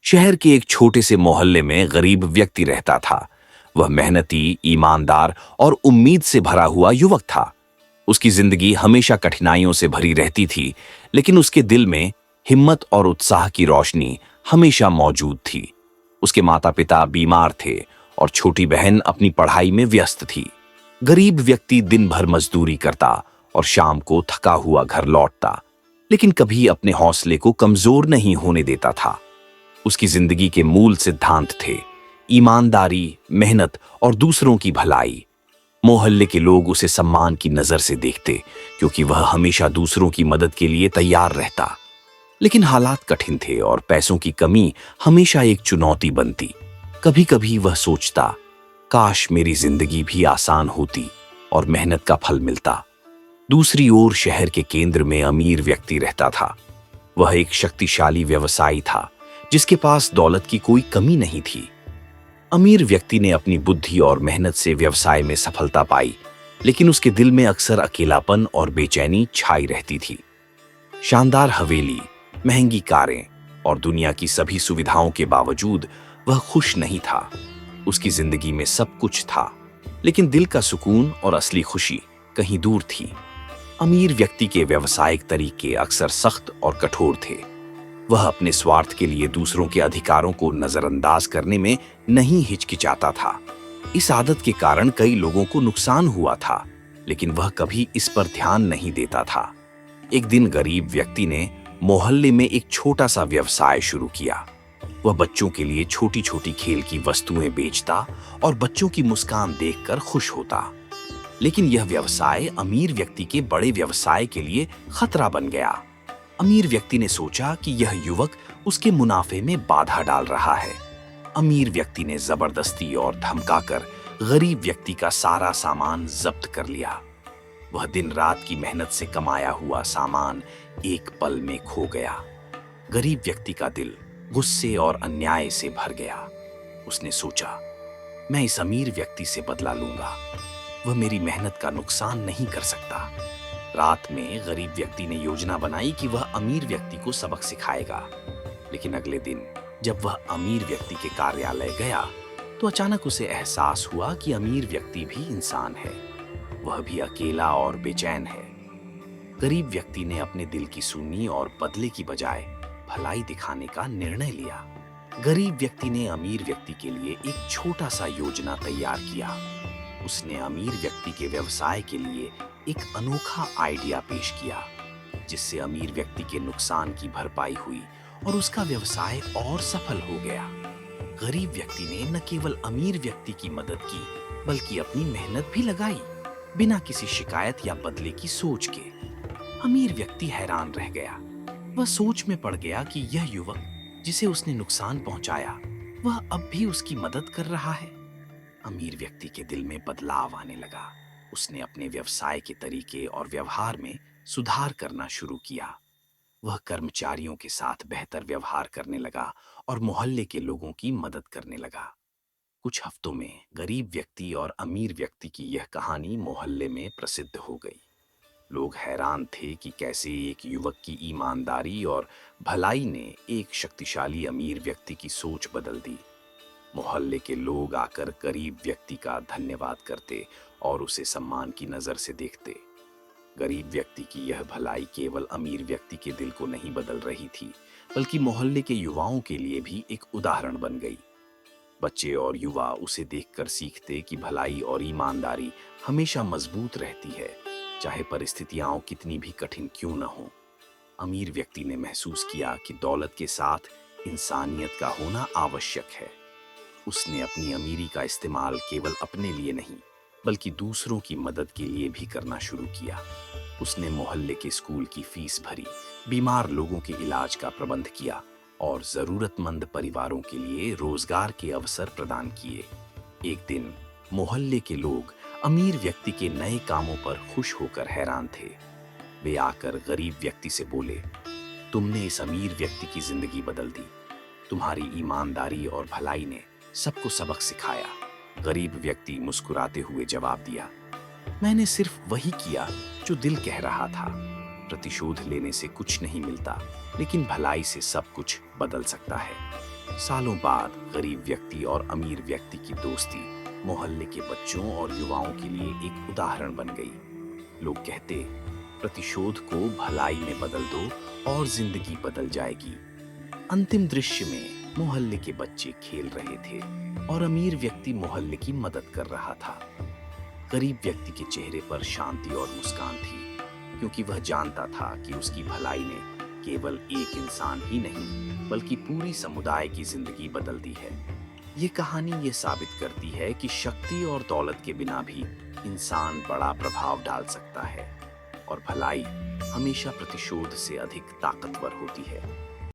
शहर के एक छोटे से मोहल्ले में गरीब व्यक्ति रहता था। वह मेहनती, ईमानदार और उम्मीद से भरा हुआ युवक था। उसकी जिंदगी हमेशा कठिनाइयों से भरी रहती थी, लेकिन उसके दिल में हिम्मत और उत्साह की रोशनी हमेशा मौजूद थी। उसके माता-पिता बीमार थे और छोटी बहन अपनी पढ़ाई में व्यस्त थी। गरीब व्यक्ति दिन भर मजदूरी करता और शाम को थका हुआ घर लौटता, लेकिन कभी अपने हौसले को कमजोर नहीं होने देता था। उसकी जिंदगी के मूल सिद्धांत थे ईमानदारी, मेहनत और दूसरों की भलाई। मोहल्ले के लोग उसे सम्मान की नजर से देखते, क्योंकि वह हमेशा दूसरों की मदद के लिए तैयार रहता। लेकिन हालात कठिन थे और पैसों की कमी हमेशा एक चुनौती बनती। कभी कभी वह सोचता, काश मेरी जिंदगी भी आसान होती और मेहनत का फल मिलता। दूसरी ओर शहर के केंद्र में अमीर व्यक्ति रहता था। वह एक शक्तिशाली व्यवसायी था, जिसके पास दौलत की कोई कमी नहीं थी। अमीर व्यक्ति ने अपनी बुद्धि और मेहनत से व्यवसाय में सफलता पाई, लेकिन उसके दिल में अक्सर अकेलापन और बेचैनी छाई रहती थी। शानदार हवेली, महंगी कारें और दुनिया की सभी सुविधाओं के बावजूद वह खुश नहीं था। उसकी जिंदगी में सब कुछ था, लेकिन दिल का सुकून और असली खुशी कहीं दूर थी। अमीर व्यक्ति के व्यावसायिक तरीके अक्सर सख्त और कठोर थे। वह अपने स्वार्थ के लिए दूसरों के अधिकारों को नजरअंदाज करने में नहीं हिचकिचाता था। इस आदत के कारण कई लोगों को नुकसान हुआ था, लेकिन वह कभी इस पर ध्यान नहीं देता था। एक दिन गरीब व्यक्ति ने मोहल्ले में एक छोटा सा व्यवसाय शुरू किया। वह बच्चों के लिए छोटी छोटी खेल की वस्तुएं बेचता और बच्चों की मुस्कान देखकर खुश होता। लेकिन यह व्यवसाय अमीर व्यक्ति के बड़े व्यवसाय के लिए खतरा बन गया। अमीर व्यक्ति ने सोचा कि यह युवक उसके मुनाफे में बाधा डाल रहा है। अमीर व्यक्ति ने जबरदस्ती और धमकाकर गरीब व्यक्ति का सारा सामान जब्त कर लिया। वह दिन रात की मेहनत से कमाया हुआ सामान एक पल में खो गया। गरीब व्यक्ति का दिल गुस्से और अन्याय से भर गया। उसने सोचा, मैं इस अमीर व्यक्ति से बदला लूंगा। वह मेरी मेहनत का नुकसान नहीं कर सकता। रात में गरीब व्यक्ति ने योजना बनाई कि वह अमीर व्यक्ति को सबक सिखाएगा। लेकिन अगले दिन जब वह अमीर व्यक्ति के कार्यालय गया, तो अचानक उसे एहसास हुआ कि अमीर व्यक्ति भी इंसान है। वह भी अकेला और बेचैन है। गरीब व्यक्ति ने अपने दिल की सुनी और बदले की बजाय भलाई दिखाने का निर्णय लिया। गरीब व्यक्ति ने अमीर व्यक्ति के लिए एक छोटा सा योजना तैयार किया। उसने अमीर व्यक्ति के व्यवसाय के लिए एक अनोखा आइडिया पेश किया, जिससे अमीर व्यक्ति के नुकसान की भरपाई हुई और उसका व्यवसाय और सफल हो गया। गरीब व्यक्ति ने न केवल अमीर व्यक्ति की मदद की, बल्कि अपनी मेहनत भी लगाई, बिना किसी शिकायत या बदले की सोच के। अमीर व्यक्ति हैरान रह गया। वह सोच में पड़ गया कि यह युवक जिसे उसने नुकसान पहुंचाया, वह अब भी उसकी मदद कर रहा है। अमीर व्यक्ति के दिल में बदलाव आने लगा। उसने अपने व्यवसाय के तरीके और व्यवहार में सुधार करना शुरू किया। वह कर्मचारियों के साथ बेहतर व्यवहार करने लगा और मोहल्ले के लोगों की मदद करने लगा। कुछ हफ्तों में गरीब व्यक्ति और अमीर व्यक्ति की यह कहानी मोहल्ले में प्रसिद्ध हो गई। लोग हैरान थे कि कैसे एक युवक की ईमानदारी और भलाई ने एक शक्तिशाली अमीर व्यक्ति की सोच बदल दी। मोहल्ले के लोग आकर गरीब व्यक्ति का धन्यवाद करते और उसे सम्मान की नजर से देखते। गरीब व्यक्ति की यह भलाई केवल अमीर व्यक्ति के दिल को नहीं बदल रही थी, बल्कि मोहल्ले के युवाओं के लिए भी एक उदाहरण बन गई। बच्चे और युवा उसे देखकर सीखते कि भलाई और ईमानदारी हमेशा मजबूत रहती है, चाहे परिस्थितियां कितनी भी कठिन क्यों न हो। अमीर व्यक्ति ने महसूस किया कि दौलत के साथ इंसानियत का होना आवश्यक है। उसने अपनी अमीरी का इस्तेमाल केवल अपने लिए नहीं, बल्कि दूसरों की मदद के लिए भी करना शुरू किया। उसने मोहल्ले के स्कूल की फीस भरी, बीमार लोगों के इलाज का प्रबंध किया और जरूरतमंद परिवारों के लिए रोजगार के अवसर प्रदान किए। एक दिन मोहल्ले के लोग अमीर व्यक्ति के नए कामों पर खुश होकर हैरान थे। वे आकर गरीब व्यक्ति से बोले, तुमने इस अमीर व्यक्ति की जिंदगी बदल दी। तुम्हारी ईमानदारी और भलाई ने सबको सबक सिखाया। गरीब व्यक्ति मुस्कुराते हुए जवाब दिया, मैंने सिर्फ वही किया जो दिल कह रहा था। प्रतिशोध लेने से कुछ नहीं मिलता, लेकिन भलाई से सब कुछ बदल सकता है। सालों बाद गरीब व्यक्ति और अमीर व्यक्ति की दोस्ती मोहल्ले के बच्चों और युवाओं के लिए एक उदाहरण बन गई। लोग कहते, प्रतिशोध को भलाई में बदल दो और जिंदगी बदल जाएगी। अंतिम दृश्य में मोहल्ले के बच्चे खेल रहे थे और अमीर व्यक्ति मोहल्ले की मदद कर रहा था। गरीब व्यक्ति के चेहरे पर शांति और मुस्कान थी, क्योंकि वह जानता था कि उसकी भलाई ने केवल एक इंसान ही नहीं बल्कि पूरी समुदाय की जिंदगी बदल दी है। ये कहानी ये साबित करती है कि शक्ति और दौलत के बिना भी इंसान बड़ा प्रभाव डाल सकता है और भलाई हमेशा प्रतिशोध से अधिक ताकतवर होती है।